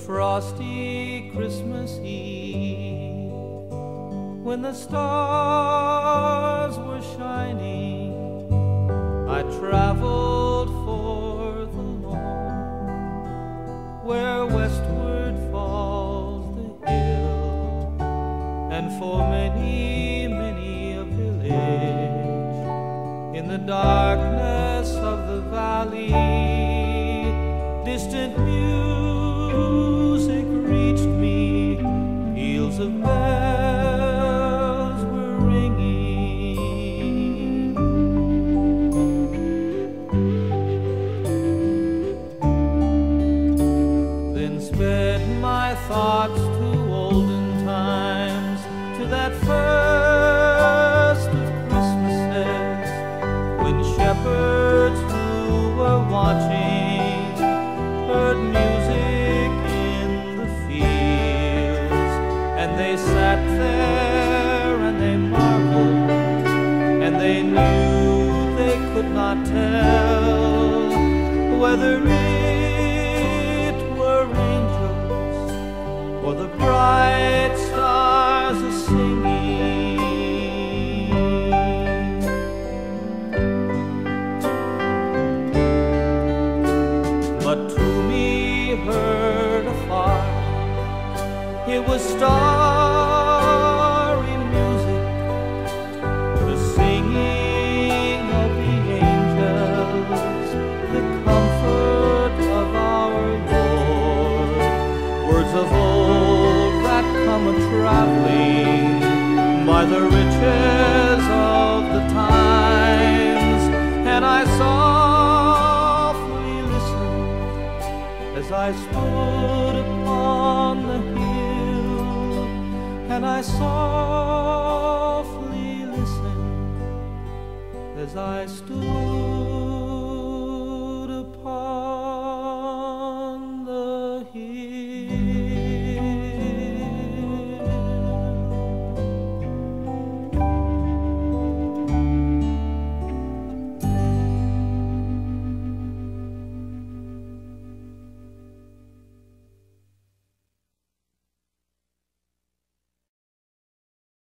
frosty Christmas Eve, when the stars were shining, I traveled for the lawn, where westward falls the hill, and for many, many a village in the darkness of the valley, distant music reached me, peals of bells were ringing. Then sped my thoughts to olden times, to that first of Christmases, when shepherds who were watching heard music in the fields, and they sat there and they marveled, and they knew they could not tell whether it were angels or the bright stars a-singing. But to me heard afar, it was starry music, the singing of the angels, the comfort of our Lord, words of old that come a-traveling by the riches of the times. And I softly listened as I stood upon the hill, and I softly listened as I stood